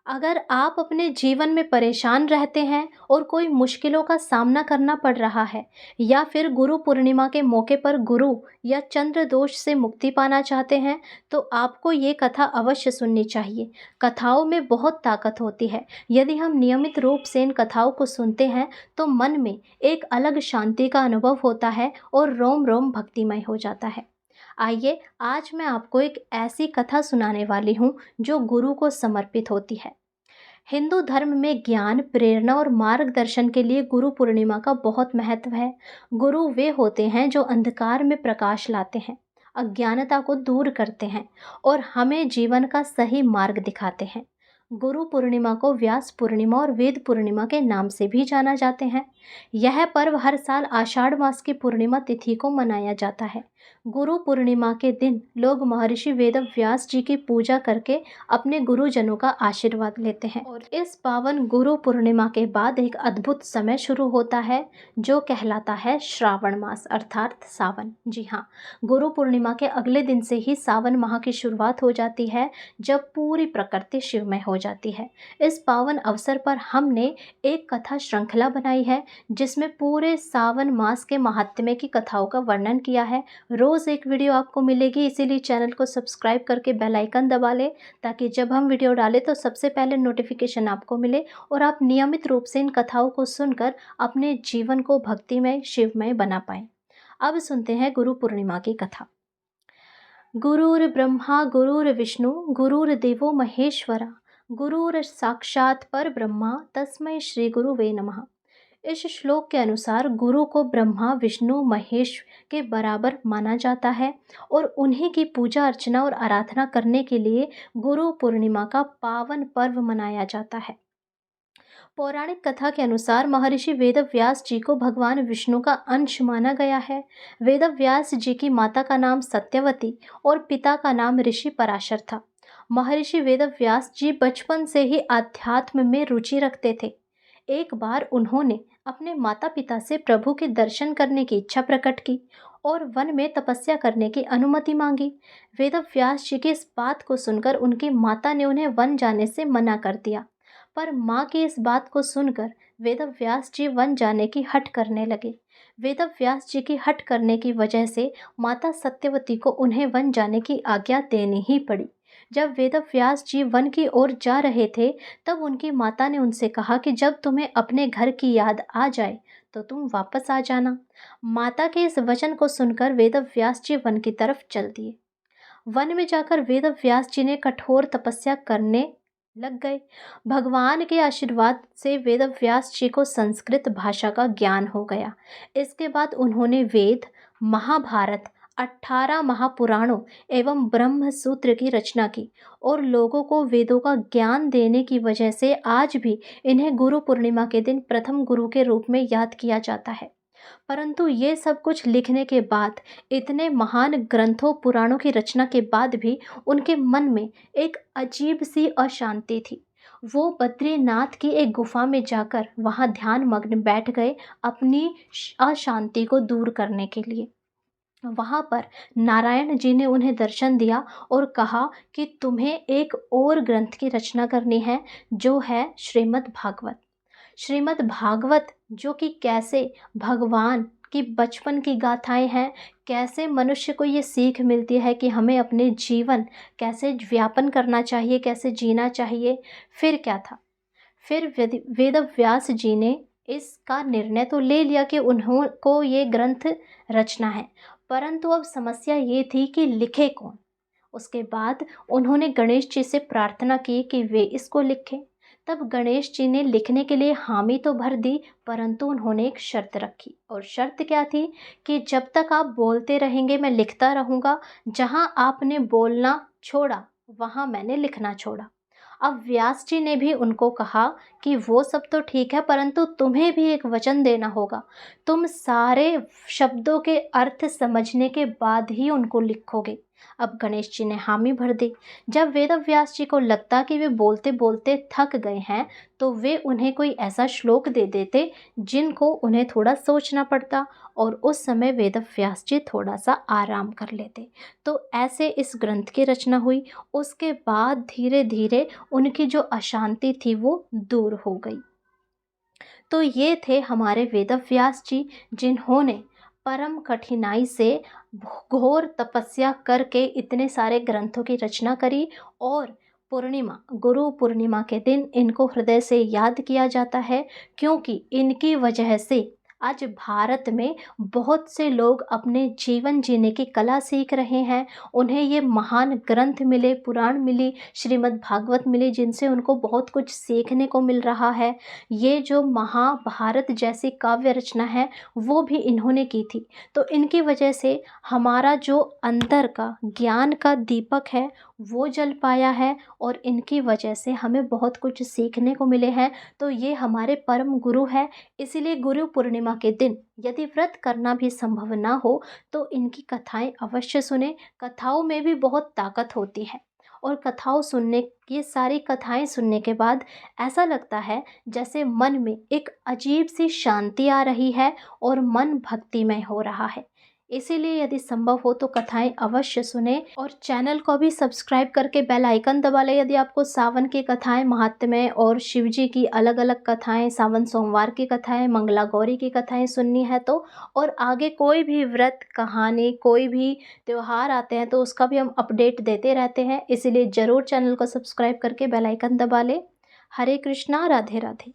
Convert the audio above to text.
अगर आप अपने जीवन में परेशान रहते हैं और कोई मुश्किलों का सामना करना पड़ रहा है या फिर गुरु पूर्णिमा के मौके पर गुरु या चंद्र दोष से मुक्ति पाना चाहते हैं तो आपको ये कथा अवश्य सुननी चाहिए। कथाओं में बहुत ताकत होती है। यदि हम नियमित रूप से इन कथाओं को सुनते हैं तो मन में एक अलग शांति का अनुभव होता है और रोम रोम भक्तिमय हो जाता है। आइए आज मैं आपको एक ऐसी कथा सुनाने वाली हूँ जो गुरु को समर्पित होती है। हिंदू धर्म में ज्ञान, प्रेरणा और मार्गदर्शन के लिए गुरु पूर्णिमा का बहुत महत्व है। गुरु वे होते हैं जो अंधकार में प्रकाश लाते हैं, अज्ञानता को दूर करते हैं और हमें जीवन का सही मार्ग दिखाते हैं। गुरु पूर्णिमा को व्यास पूर्णिमा और वेद पूर्णिमा के नाम से भी जाना जाते हैं। यह पर्व हर साल आषाढ़ मास की पूर्णिमा तिथि को मनाया जाता है। गुरु पूर्णिमा के दिन लोग महर्षि वेद व्यास जी की पूजा करके अपने गुरुजनों का आशीर्वाद लेते हैं और इस पावन गुरु पूर्णिमा के बाद एक अद्भुत समय शुरू होता है जो कहलाता है श्रावण मास अर्थात सावन। जी हाँ, गुरु पूर्णिमा के अगले दिन से ही सावन माह की शुरुआत हो जाती है जब पूरी प्रकृति शिवमय हो जाती है। इस पावन अवसर पर हमने एक कथा श्रृंखला बनाई है जिसमें पूरे सावन मास के महात्म्य की कथाओं का वर्णन किया है। रोज़ एक वीडियो आपको मिलेगी, इसीलिए चैनल को सब्सक्राइब करके बेल आइकन दबा लें ताकि जब हम वीडियो डालें तो सबसे पहले नोटिफिकेशन आपको मिले और आप नियमित रूप से इन कथाओं को सुनकर अपने जीवन को भक्तिमय शिवमय बना पाएं। अब सुनते हैं गुरु पूर्णिमा की कथा। गुरुर् ब्रह्मा गुरुर्विष्णु गुरुर्देवो महेश्वरा गुरुर साक्षात पर ब्रह्मा तस्मै श्री गुरु वे नमः। इस श्लोक के अनुसार गुरु को ब्रह्मा विष्णु महेश के बराबर माना जाता है और उन्हीं की पूजा अर्चना और आराधना करने के लिए गुरु पूर्णिमा का पावन पर्व मनाया जाता है। पौराणिक कथा के अनुसार महर्षि वेदव्यास जी को भगवान विष्णु का अंश माना गया है। वेदव्यास जी की माता का नाम सत्यवती और पिता का नाम ऋषि पराशर था। महर्षि वेदव्यास जी बचपन से ही आध्यात्म में रुचि रखते थे। एक बार उन्होंने अपने माता पिता से प्रभु के दर्शन करने की इच्छा प्रकट की और वन में तपस्या करने की अनुमति मांगी। वेदव्यास जी की इस बात को सुनकर उनकी माता ने उन्हें वन जाने से मना कर दिया, पर माँ की इस बात को सुनकर वेदव्यास जी वन जाने की हठ करने लगे। वेदव्यास जी की हठ करने की वजह से माता सत्यवती को उन्हें वन जाने की आज्ञा देनी ही पड़ी। जब वेदव्यास जी वन की ओर जा रहे थे तब उनकी माता ने उनसे कहा कि जब तुम्हें अपने घर की याद आ जाए तो तुम वापस आ जाना। माता के इस वचन को सुनकर वेदव्यास जी वन की तरफ चल दिए। वन में जाकर वेदव्यास जी ने कठोर तपस्या करने लग गए। भगवान के आशीर्वाद से वेदव्यास जी को संस्कृत भाषा का ज्ञान हो गया। इसके बाद उन्होंने वेद, महाभारत, 18 महापुराणों एवं ब्रह्म सूत्र की रचना की और लोगों को वेदों का ज्ञान देने की वजह से आज भी इन्हें गुरु पूर्णिमा के दिन प्रथम गुरु के रूप में याद किया जाता है। परंतु ये सब कुछ लिखने के बाद, इतने महान ग्रंथों पुराणों की रचना के बाद भी उनके मन में एक अजीब सी अशांति थी। वो बद्रीनाथ की एक गुफा में जाकर वहाँ ध्यान मग्न बैठ गए अपनी अशांति को दूर करने के लिए। वहाँ पर नारायण जी ने उन्हें दर्शन दिया और कहा कि तुम्हें एक और ग्रंथ की रचना करनी है जो है श्रीमद् भागवत। श्रीमद् भागवत जो कि कैसे भगवान की बचपन की गाथाएं हैं, कैसे मनुष्य को ये सीख मिलती है कि हमें अपने जीवन कैसे व्यापन करना चाहिए, कैसे जीना चाहिए। फिर क्या था, फिर वेदव्यास जी ने इसका निर्णय तो ले लिया कि उनको ये ग्रंथ रचना है, परंतु अब समस्या ये थी कि लिखे कौन। उसके बाद उन्होंने गणेश जी से प्रार्थना की कि वे इसको लिखें। तब गणेश जी ने लिखने के लिए हामी तो भर दी, परंतु उन्होंने एक शर्त रखी। और शर्त क्या थी कि जब तक आप बोलते रहेंगे मैं लिखता रहूँगा, जहाँ आपने बोलना छोड़ा वहाँ मैंने लिखना छोड़ा। अब व्यास जी ने भी उनको कहा कि वो सब तो ठीक है, परंतु तुम्हें भी एक वचन देना होगा। तुम सारे शब्दों के अर्थ समझने के बाद ही उनको लिखोगे। अब गणेश जी ने हामी भर दी। जब वेदव्यास जी को लगता कि वे बोलते बोलते थक गए हैं, तो वे उन्हें कोई ऐसा श्लोक दे देते जिनको उन्हें थोड़ा सोचना पड़ता, और उस समय वेदव्यास जी थोड़ा सा आराम कर लेते। तो ऐसे इस ग्रंथ की रचना हुई। उसके बाद धीरे धीरे उनकी जो अशांति थी वो दूर हो गई। तो ये थे हमारे वेदव्यास जी, जिन्होंने परम कठिनाई से घोर तपस्या करके इतने सारे ग्रंथों की रचना करी। और पूर्णिमा, गुरु पूर्णिमा के दिन इनको हृदय से याद किया जाता है, क्योंकि इनकी वजह से आज भारत में बहुत से लोग अपने जीवन जीने की कला सीख रहे हैं। उन्हें ये महान ग्रंथ मिले, पुराण मिली, श्रीमद् भागवत मिली, जिनसे उनको बहुत कुछ सीखने को मिल रहा है। ये जो महाभारत जैसी काव्य रचना है वो भी इन्होंने की थी। तो इनकी वजह से हमारा जो अंदर का ज्ञान का दीपक है वो जल पाया है, और इनकी वजह से हमें बहुत कुछ सीखने को मिले हैं। तो ये हमारे परम गुरु है। इसीलिए गुरु पूर्णिमा के दिन यदि व्रत करना भी संभव ना हो तो इनकी कथाएं अवश्य सुने। कथाओं में भी बहुत ताकत होती है, और कथाओं सुनने, ये सारी कथाएं सुनने के बाद ऐसा लगता है जैसे मन में एक अजीब सी शांति आ रही है और मन भक्तिमय हो रहा है। इसीलिए यदि संभव हो तो कथाएं अवश्य सुने, और चैनल को भी सब्सक्राइब करके बेल आइकन दबा लें। यदि आपको सावन की कथाएं, महात्म्य और शिव जी की अलग अलग कथाएं, सावन सोमवार की कथाएं, मंगला गौरी की कथाएं सुननी है तो, और आगे कोई भी व्रत, कहानी, कोई भी त्योहार आते हैं तो उसका भी हम अपडेट देते रहते हैं। इसीलिए ज़रूर चैनल को सब्सक्राइब करके बेल आइकन दबा लें। हरे कृष्णा, राधे राधे।